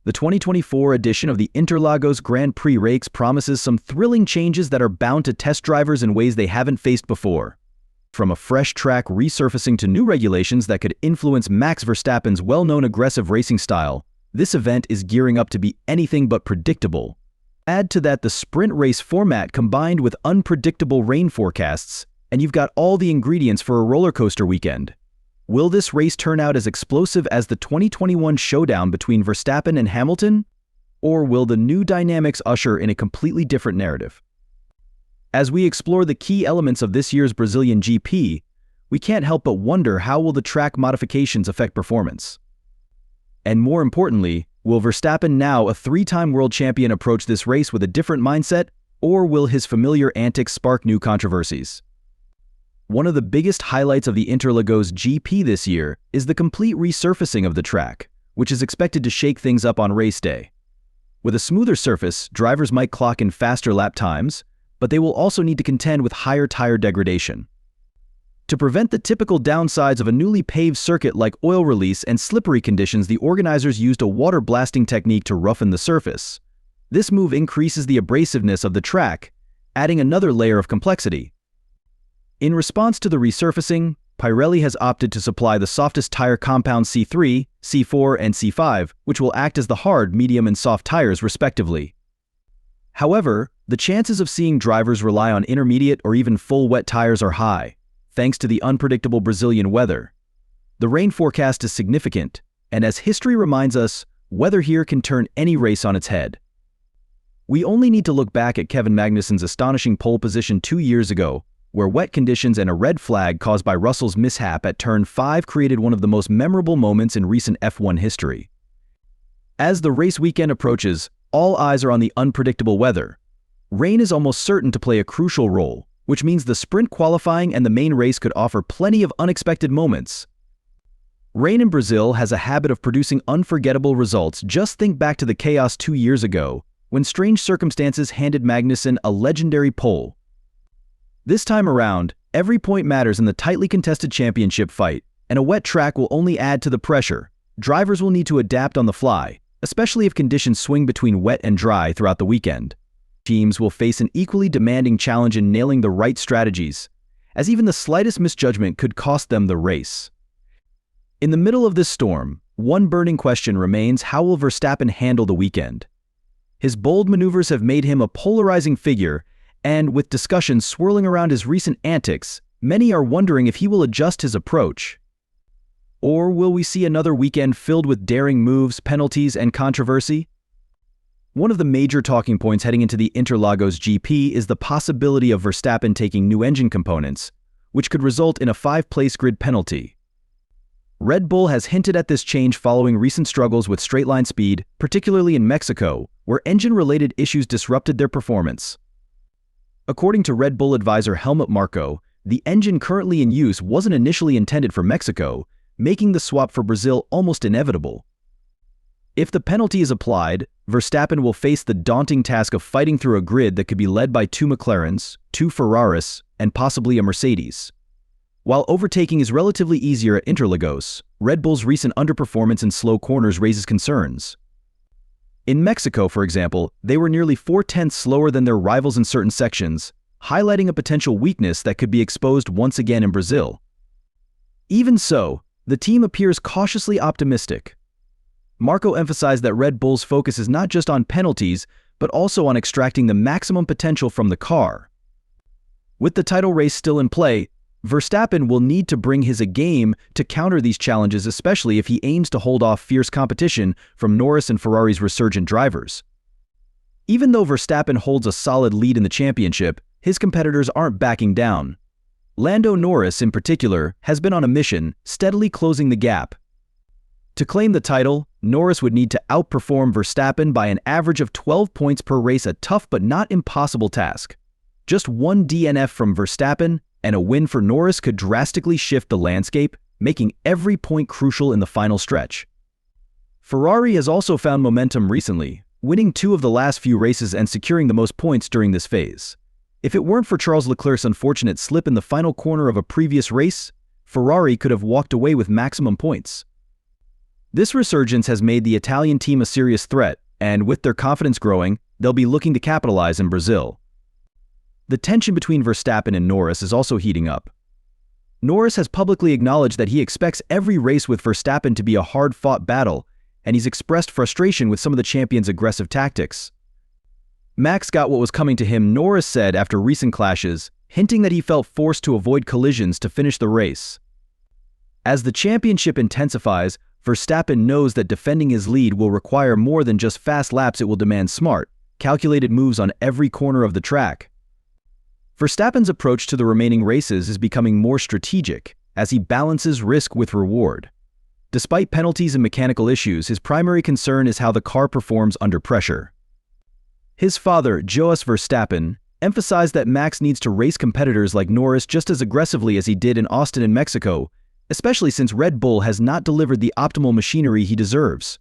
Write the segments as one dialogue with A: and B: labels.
A: The 2024 edition of the Interlagos Grand Prix race promises some thrilling changes that are bound to test drivers in ways they haven't faced before. From a fresh track resurfacing to new regulations that could influence Max Verstappen's well-known aggressive racing style, this event is gearing up to be anything but predictable. Add to that the sprint race format combined with unpredictable rain forecasts, and you've got all the ingredients for a roller coaster weekend. Will this race turn out as explosive as the 2021 showdown between Verstappen and Hamilton? Or will the new dynamics usher in a completely different narrative? As we explore the key elements of this year's Brazilian GP, we can't help but wonder how will the track modifications affect performance? And more importantly, will Verstappen, now a three-time world champion, approach this race with a different mindset, or will his familiar antics spark new controversies? One of the biggest highlights of the Interlagos GP this year is the complete resurfacing of the track, which is expected to shake things up on race day. With a smoother surface, drivers might clock in faster lap times, but they will also need to contend with higher tire degradation. To prevent the typical downsides of a newly paved circuit like oil release and slippery conditions, the organizers used a water blasting technique to roughen the surface. This move increases the abrasiveness of the track, adding another layer of complexity. In response to the resurfacing, Pirelli has opted to supply the softest tire compounds C3, C4, and C5, which will act as the hard, medium, and soft tires respectively. However, the chances of seeing drivers rely on intermediate or even full wet tires are high, thanks to the unpredictable Brazilian weather. The rain forecast is significant, and as history reminds us, weather here can turn any race on its head. We only need to look back at Kevin Magnussen's astonishing pole position 2 years ago, where wet conditions and a red flag caused by Russell's mishap at turn 5 created one of the most memorable moments in recent F1 history. As the race weekend approaches, all eyes are on the unpredictable weather. Rain is almost certain to play a crucial role, which means the sprint qualifying and the main race could offer plenty of unexpected moments. Rain in Brazil has a habit of producing unforgettable results. Just think back to the chaos 2 years ago, when strange circumstances handed Magnussen a legendary pole. This time around, every point matters in the tightly contested championship fight, and a wet track will only add to the pressure. Drivers will need to adapt on the fly, especially if conditions swing between wet and dry throughout the weekend. Teams will face an equally demanding challenge in nailing the right strategies, as even the slightest misjudgment could cost them the race. In the middle of this storm, one burning question remains: how will Verstappen handle the weekend? His bold maneuvers have made him a polarizing figure, and with discussions swirling around his recent antics, many are wondering if he will adjust his approach. Or will we see another weekend filled with daring moves, penalties, and controversy? One of the major talking points heading into the Interlagos GP is the possibility of Verstappen taking new engine components, which could result in a 5-place grid penalty. Red Bull has hinted at this change following recent struggles with straight-line speed, particularly in Mexico, where engine-related issues disrupted their performance. According to Red Bull advisor Helmut Marko, the engine currently in use wasn't initially intended for Mexico, making the swap for Brazil almost inevitable. If the penalty is applied, Verstappen will face the daunting task of fighting through a grid that could be led by 2 McLarens, 2 Ferraris, and possibly a Mercedes. While overtaking is relatively easier at Interlagos, Red Bull's recent underperformance in slow corners raises concerns. In Mexico, for example, they were nearly 4/10 slower than their rivals in certain sections, highlighting a potential weakness that could be exposed once again in Brazil. Even so, the team appears cautiously optimistic. Marko emphasized that Red Bull's focus is not just on penalties, but also on extracting the maximum potential from the car. With the title race still in play, Verstappen will need to bring his A game to counter these challenges, especially if he aims to hold off fierce competition from Norris and Ferrari's resurgent drivers. Even though Verstappen holds a solid lead in the championship, his competitors aren't backing down. Lando Norris, in particular, has been on a mission, steadily closing the gap. To claim the title, Norris would need to outperform Verstappen by an average of 12 points per race, a tough but not impossible task. Just one DNF from Verstappen, and a win for Norris could drastically shift the landscape, making every point crucial in the final stretch. Ferrari has also found momentum recently, winning 2 of the last few races and securing the most points during this phase. If it weren't for Charles Leclerc's unfortunate slip in the final corner of a previous race, Ferrari could have walked away with maximum points. This resurgence has made the Italian team a serious threat, and with their confidence growing, they'll be looking to capitalize in Brazil. The tension between Verstappen and Norris is also heating up. Norris has publicly acknowledged that he expects every race with Verstappen to be a hard-fought battle, and he's expressed frustration with some of the champion's aggressive tactics. Max got what was coming to him, Norris said after recent clashes, hinting that he felt forced to avoid collisions to finish the race. As the championship intensifies, Verstappen knows that defending his lead will require more than just fast laps. It will demand smart, calculated moves on every corner of the track. Verstappen's approach to the remaining races is becoming more strategic as he balances risk with reward. Despite penalties and mechanical issues, his primary concern is how the car performs under pressure. His father, Jos Verstappen, emphasized that Max needs to race competitors like Norris just as aggressively as he did in Austin and Mexico, especially since Red Bull has not delivered the optimal machinery he deserves.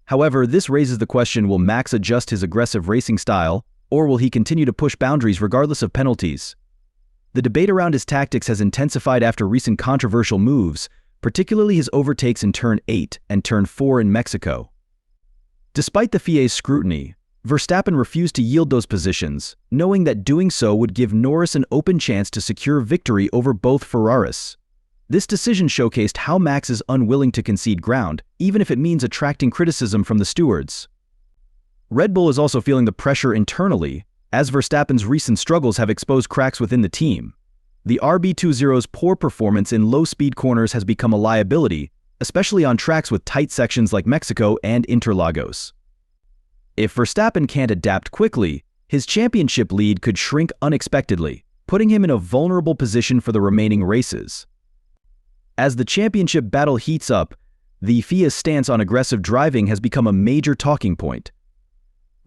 A: However, this raises the question, will Max adjust his aggressive racing style, or will he continue to push boundaries regardless of penalties? The debate around his tactics has intensified after recent controversial moves, particularly his overtakes in Turn 8 and Turn 4 in Mexico. Despite the FIA's scrutiny, Verstappen refused to yield those positions, knowing that doing so would give Norris an open chance to secure victory over both Ferraris. This decision showcased how Max is unwilling to concede ground, even if it means attracting criticism from the stewards. Red Bull is also feeling the pressure internally, as Verstappen's recent struggles have exposed cracks within the team. The RB20's poor performance in low-speed corners has become a liability, especially on tracks with tight sections like Mexico and Interlagos. If Verstappen can't adapt quickly, his championship lead could shrink unexpectedly, putting him in a vulnerable position for the remaining races. As the championship battle heats up, the FIA's stance on aggressive driving has become a major talking point.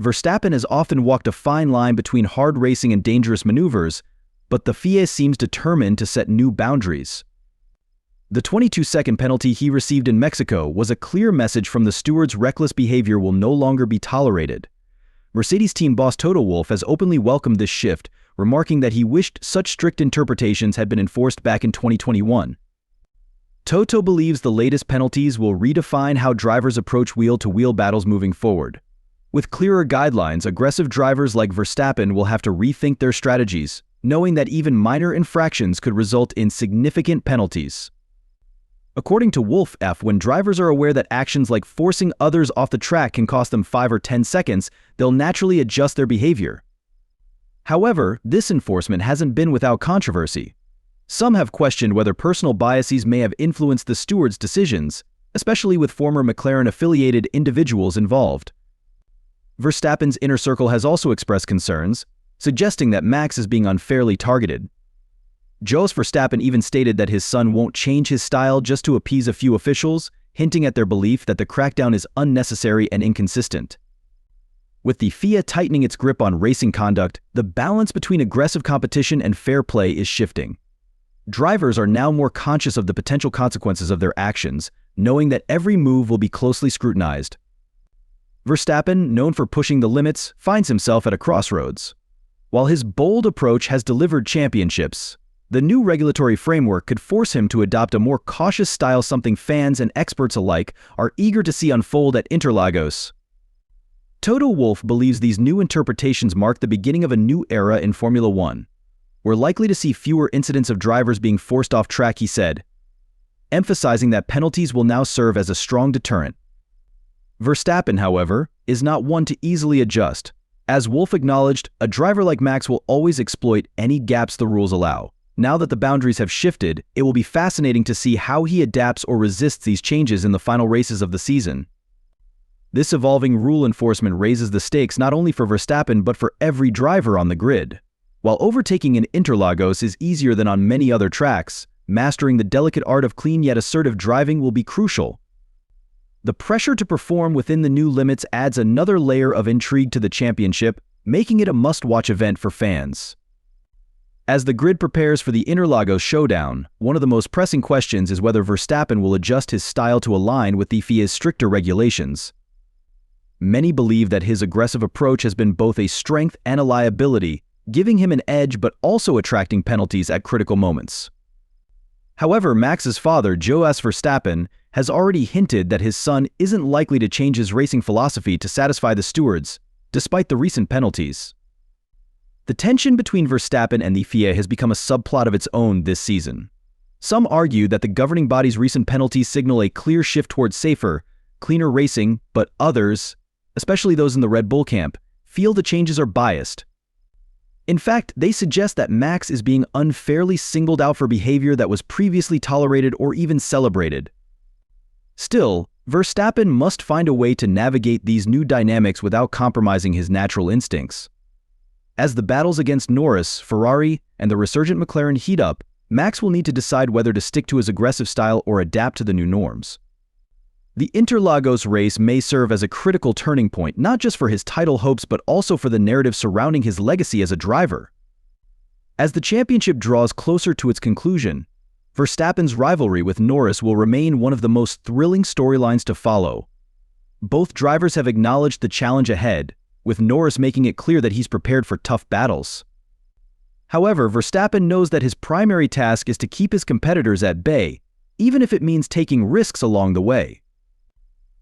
A: Verstappen has often walked a fine line between hard racing and dangerous maneuvers, but the FIA seems determined to set new boundaries. The 22-second penalty he received in Mexico was a clear message from the stewards: reckless behavior will no longer be tolerated. Mercedes team boss Toto Wolff has openly welcomed this shift, remarking that he wished such strict interpretations had been enforced back in 2021. Toto believes the latest penalties will redefine how drivers approach wheel-to-wheel battles moving forward. With clearer guidelines, aggressive drivers like Verstappen will have to rethink their strategies, knowing that even minor infractions could result in significant penalties. According to Wolff, when drivers are aware that actions like forcing others off the track can cost them 5 or 10 seconds, they'll naturally adjust their behavior. However, this enforcement hasn't been without controversy. Some have questioned whether personal biases may have influenced the stewards' decisions, especially with former McLaren-affiliated individuals involved. Verstappen's inner circle has also expressed concerns, suggesting that Max is being unfairly targeted. Jos Verstappen even stated that his son won't change his style just to appease a few officials, hinting at their belief that the crackdown is unnecessary and inconsistent. With the FIA tightening its grip on racing conduct, the balance between aggressive competition and fair play is shifting. Drivers are now more conscious of the potential consequences of their actions, knowing that every move will be closely scrutinized. Verstappen, known for pushing the limits, finds himself at a crossroads. While his bold approach has delivered championships, the new regulatory framework could force him to adopt a more cautious style, something fans and experts alike are eager to see unfold at Interlagos. Toto Wolff believes these new interpretations mark the beginning of a new era in Formula One. We're likely to see fewer incidents of drivers being forced off track, he said, emphasizing that penalties will now serve as a strong deterrent. Verstappen, however, is not one to easily adjust. As Wolff acknowledged, a driver like Max will always exploit any gaps the rules allow. Now that the boundaries have shifted, it will be fascinating to see how he adapts or resists these changes in the final races of the season. This evolving rule enforcement raises the stakes not only for Verstappen but for every driver on the grid. While overtaking in Interlagos is easier than on many other tracks, mastering the delicate art of clean yet assertive driving will be crucial. The pressure to perform within the new limits adds another layer of intrigue to the championship, making it a must-watch event for fans. As the grid prepares for the Interlagos showdown, one of the most pressing questions is whether Verstappen will adjust his style to align with the FIA's stricter regulations. Many believe that his aggressive approach has been both a strength and a liability, giving him an edge but also attracting penalties at critical moments. However, Max's father, Jos Verstappen, has already hinted that his son isn't likely to change his racing philosophy to satisfy the stewards, despite the recent penalties. The tension between Verstappen and the FIA has become a subplot of its own this season. Some argue that the governing body's recent penalties signal a clear shift towards safer, cleaner racing, but others, especially those in the Red Bull camp, feel the changes are biased. In fact, they suggest that Max is being unfairly singled out for behavior that was previously tolerated or even celebrated. Still, Verstappen must find a way to navigate these new dynamics without compromising his natural instincts. As the battles against Norris, Ferrari, and the resurgent McLaren heat up, Max will need to decide whether to stick to his aggressive style or adapt to the new norms. The Interlagos race may serve as a critical turning point, not just for his title hopes but also for the narrative surrounding his legacy as a driver. As the championship draws closer to its conclusion, Verstappen's rivalry with Norris will remain one of the most thrilling storylines to follow. Both drivers have acknowledged the challenge ahead, with Norris making it clear that he's prepared for tough battles. However, Verstappen knows that his primary task is to keep his competitors at bay, even if it means taking risks along the way.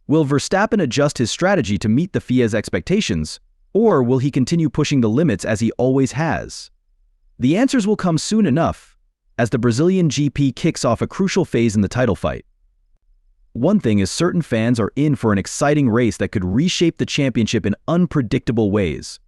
A: Will Verstappen adjust his strategy to meet the FIA's expectations, or will he continue pushing the limits as he always has? The answers will come soon enough, as the Brazilian GP kicks off a crucial phase in the title fight. One thing is certain: fans are in for an exciting race that could reshape the championship in unpredictable ways.